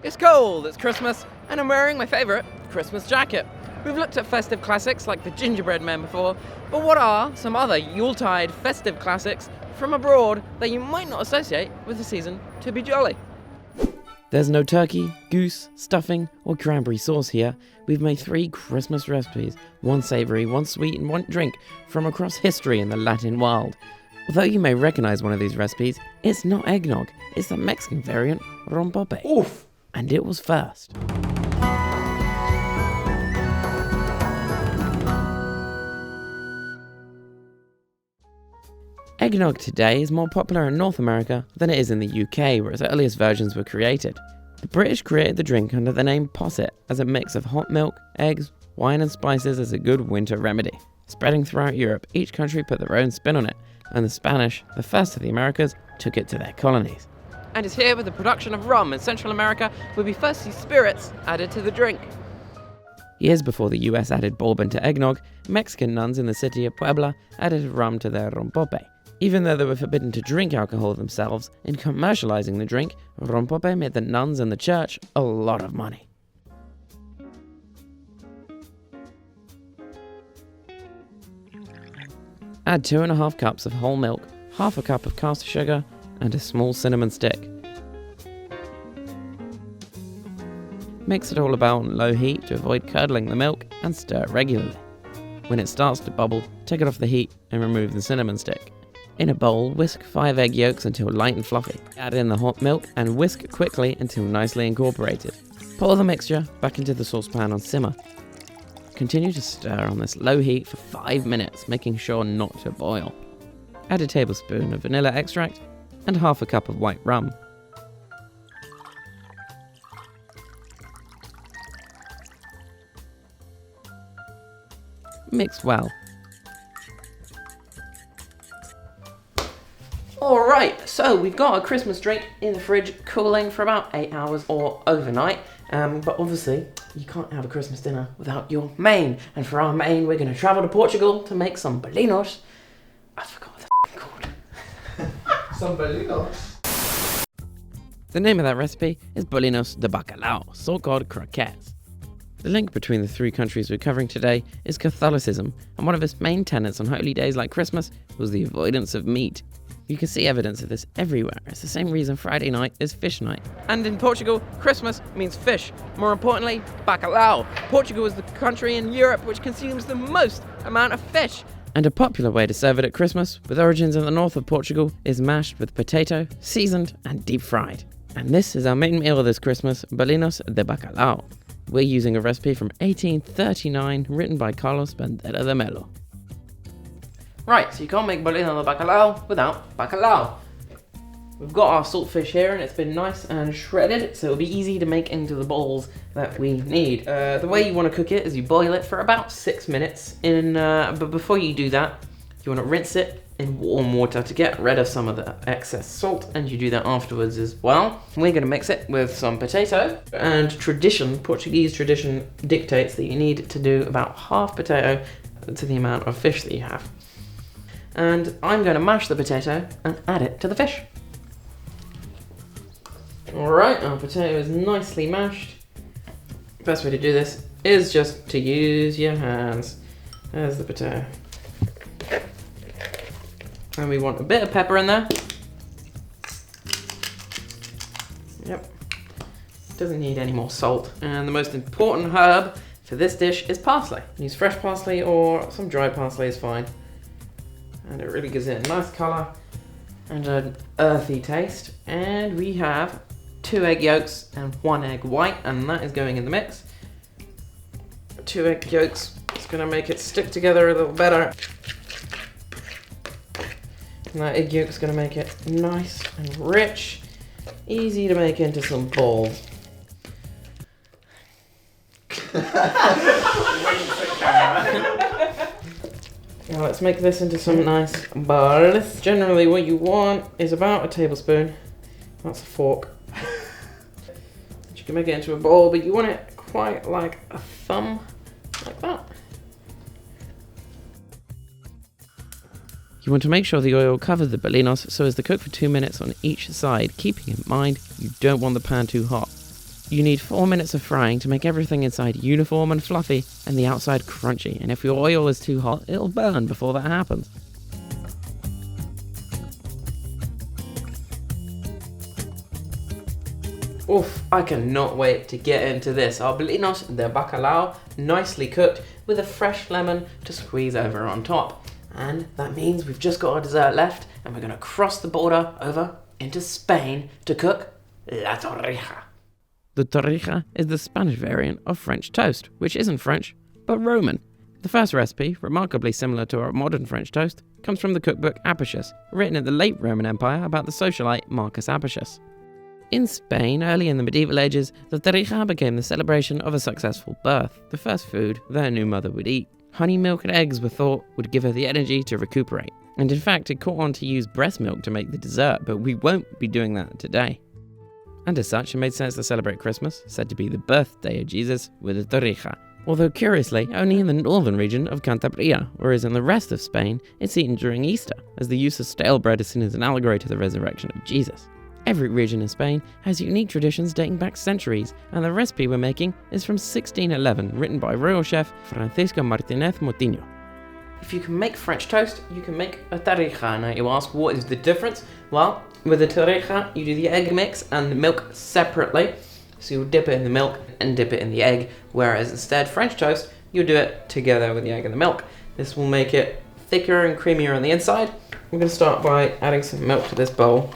It's cold, it's Christmas, and I'm wearing my favourite Christmas jacket. We've looked at festive classics like the Gingerbread Man before, but what are some other Yuletide festive classics from abroad that you might not associate with the season to be jolly? There's no turkey, goose, stuffing, or cranberry sauce here. We've made 3 Christmas recipes, one savoury, one sweet, and one drink from across history in the Latin world. Although you may recognise one of these recipes, it's not eggnog, it's the Mexican variant, rompope. Oof! And it was first. Eggnog today is more popular in North America than it is in the UK, where its earliest versions were created. The British created the drink under the name posset as a mix of hot milk, eggs, wine and spices as a good winter remedy. Spreading throughout Europe, each country put their own spin on it, and the Spanish, the first of the Americas, took it to their colonies. And it's here with the production of rum in Central America where we first see spirits added to the drink. Years before the US added bourbon to eggnog, Mexican nuns in the city of Puebla added rum to their rompope. Even though they were forbidden to drink alcohol themselves, in commercializing the drink, rompope made the nuns and the church a lot of money. Add 2.5 cups of whole milk, half a cup of caster sugar, and a small cinnamon stick. Mix it all about on low heat to avoid curdling the milk and stir regularly. When it starts to bubble, take it off the heat and remove the cinnamon stick. In a bowl, whisk 5 egg yolks until light and fluffy. Add in the hot milk and whisk quickly until nicely incorporated. Pour the mixture back into the saucepan on simmer. Continue to stir on this low heat for 5 minutes, making sure not to boil. Add a tablespoon of vanilla extract and half a cup of white rum. Mix well. Alright, so we've got a Christmas drink in the fridge cooling for about 8 hours or overnight. But obviously, you can't have a Christmas dinner without your main. And for our main, we're going to travel to Portugal to make some Bellinos. I forgot what they're called. Some Bellinos. The name of that recipe is Bellinos de Bacalao, so-called croquettes. The link between the 3 countries we're covering today is Catholicism, and one of its main tenets on holy days like Christmas was the avoidance of meat. You can see evidence of this everywhere. It's the same reason Friday night is fish night. And in Portugal, Christmas means fish. More importantly, bacalhau. Portugal is the country in Europe which consumes the most amount of fish. And a popular way to serve it at Christmas, with origins in the north of Portugal, is mashed with potato, seasoned and deep fried. And this is our main meal this Christmas, Bellinos de Bacalao. We're using a recipe from 1839 written by Carlos Bandera de Melo. Right, so you can't make Bellino de Bacalhau without bacalhau. We've got our saltfish here and it's been nice and shredded, so it'll be easy to make into the balls that we need. The way you want to cook it is you boil it for about 6 minutes. But before you do that, you want to rinse it in warm water to get rid of some of the excess salt, and you do that afterwards as well. We're going to mix it with some potato, and Portuguese tradition dictates that you need to do about half potato to the amount of fish that you have. And I'm going to mash the potato and add it to the fish. Alright, our potato is nicely mashed. Best way to do this is just to use your hands. There's the potato. And we want a bit of pepper in there. Yep. Doesn't need any more salt. And the most important herb for this dish is parsley. Use fresh parsley or some dried parsley is fine. And it really gives it a nice colour and an earthy taste. And we have 2 egg yolks and 1 egg white, and that is going in the mix. 2 egg yolks is going to make it stick together a little better. And that egg yolk is going to make it nice and rich, easy to make into some balls. Now let's make this into some nice balls. Generally what you want is about a tablespoon. That's a fork. You can make it into a bowl, but you want it quite like a thumb, like that. You want to make sure the oil covers the Bellinos so as to cook for 2 minutes on each side, keeping in mind you don't want the pan too hot. You need 4 minutes of frying to make everything inside uniform and fluffy and the outside crunchy, and if your oil is too hot, it'll burn before that happens. Oof, I cannot wait to get into this. Our Bellinos de bacalao, nicely cooked, with a fresh lemon to squeeze over on top. And that means we've just got our dessert left, and we're going to cross the border over into Spain to cook la torrija. The torrija is the Spanish variant of French toast, which isn't French, but Roman. The first recipe, remarkably similar to our modern French toast, comes from the cookbook Apicius, written in the late Roman Empire about the socialite Marcus Apicius. In Spain, early in the medieval ages, the torrija became the celebration of a successful birth, the first food their new mother would eat. Honey, milk and eggs were thought would give her the energy to recuperate, and in fact it caught on to use breast milk to make the dessert, but we won't be doing that today. And as such, it made sense to celebrate Christmas, said to be the birthday of Jesus, with a torrija. Although curiously, only in the northern region of Cantabria, whereas in the rest of Spain, it's eaten during Easter, as the use of stale bread is seen as an allegory to the resurrection of Jesus. Every region in Spain has unique traditions dating back centuries, and the recipe we're making is from 1611, written by royal chef Francisco Martínez Motinho. If you can make French toast, you can make a torrija. Now you ask, what is the difference? Well, with a torrija, you do the egg mix and the milk separately. So you'll dip it in the milk and dip it in the egg, whereas instead French toast, you'll do it together with the egg and the milk. This will make it thicker and creamier on the inside. We're going to start by adding some milk to this bowl.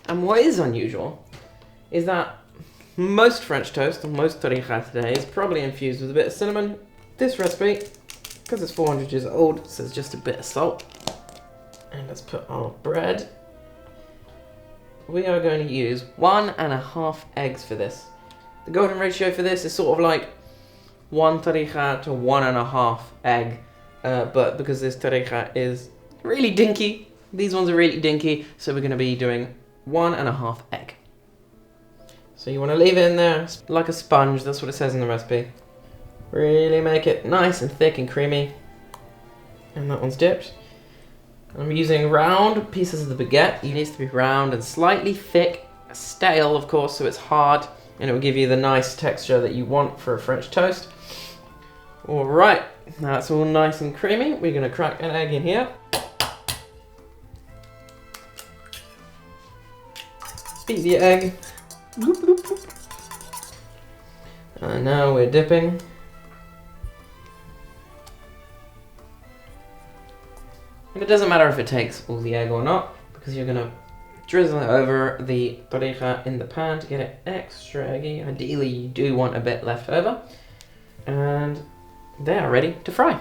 And what is unusual is that most French toast, or most torrija today, is probably infused with a bit of cinnamon. This recipe, because it's 400 years old, says just a bit of salt. And let's put our bread. We are going to use 1.5 eggs for this. The golden ratio for this is sort of like 1 torrija to 1.5 egg. But because this torrija is really dinky, these ones are really dinky, so we're going to be doing 1.5 egg. So you want to leave it in there like a sponge, that's what it says in the recipe. Really make it nice and thick and creamy. And that one's dipped. I'm using round pieces of the baguette. It needs to be round and slightly thick, stale of course, so it's hard, and it will give you the nice texture that you want for a French toast. Alright, now it's all nice and creamy. We're going to crack an egg in here. Beat the egg. Bloop, bloop, bloop. And now we're dipping. And it doesn't matter if it takes all the egg or not, because you're going to drizzle it over the torrija in the pan to get it extra eggy. Ideally, you do want a bit left over. And they are ready to fry.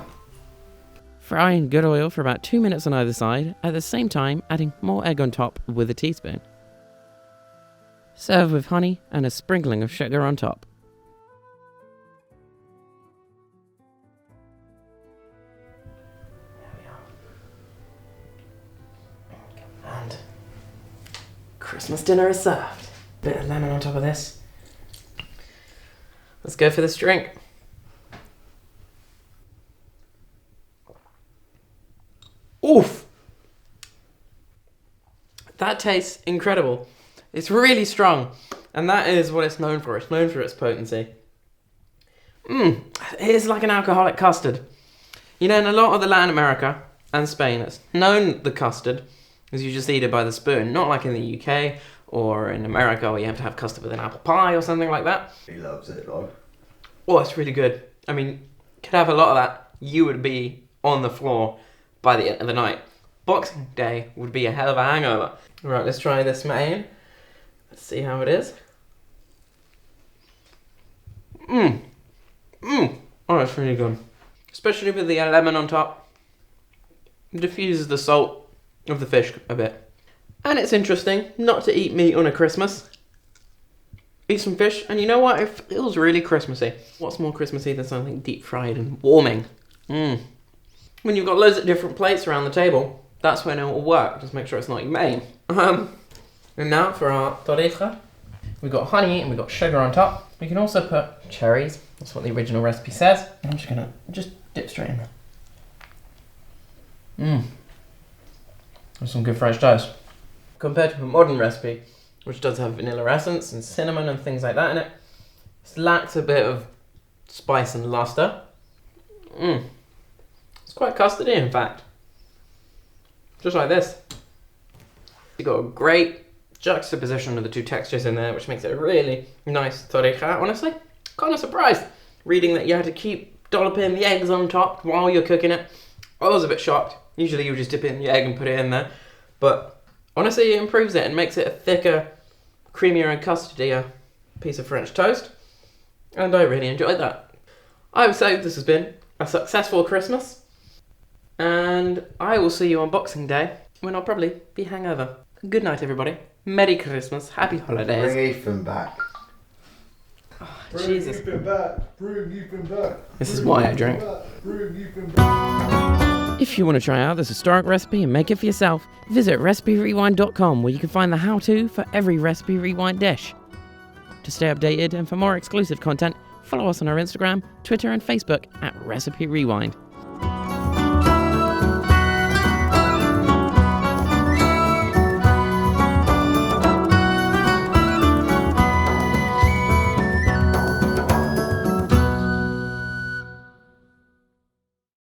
Fry in good oil for about 2 minutes on either side, at the same time adding more egg on top with a teaspoon. Serve with honey and a sprinkling of sugar on top. There we are. And Christmas dinner is served. Bit of lemon on top of this. Let's go for this drink. Oof! That tastes incredible. It's really strong, and that is what it's known for. It's known for its potency. It is like an alcoholic custard. You know, in a lot of the Latin America and Spain, it's known the custard is you just eat it by the spoon, not like in the UK or in America where you have to have custard with an apple pie or something like that. He loves it, dog. Oh, it's really good. I mean, could have a lot of that. You would be on the floor by the end of the night. Boxing Day would be a hell of a hangover. Right, let's try this main. Let's see how it is. Oh, it's really good. Especially with the lemon on top. It diffuses the salt of the fish a bit. And it's interesting not to eat meat on a Christmas. Eat some fish, and you know what? It feels really Christmassy. What's more Christmassy than something deep fried and warming? When you've got loads of different plates around the table, that's when it will work. Just make sure it's not your main. And now for our torrija. We've got honey and we've got sugar on top. We can also put cherries. That's what the original recipe says. I'm just gonna dip straight in there. That's some good French toast. Compared to a modern recipe, which does have vanilla essence and cinnamon and things like that in it. It lacks a bit of spice and luster. It's quite custardy, in fact. Just like this. You've got a great juxtaposition of the two textures in there, which makes it a really nice torrija. Honestly, kind of surprised reading that you had to keep dolloping the eggs on top while you're cooking it. I was a bit shocked. Usually you just dip in the egg and put it in there, but honestly it improves it and makes it a thicker, creamier and custardier piece of French toast, and I really enjoyed that. I would say this has been a successful Christmas, and I will see you on Boxing Day when I'll probably be hangover. Good night, everybody. Merry Christmas. Happy holidays. Bring Ethan back. Oh, Jesus. Bring Ethan back. Bring Ethan back. This is why I drink. Bring Ethan back. If you want to try out this historic recipe and make it for yourself, visit reciperewind.com, where you can find the how-to for every Recipe Rewind dish. To stay updated and for more exclusive content, follow us on our Instagram, Twitter and Facebook at Recipe Rewind.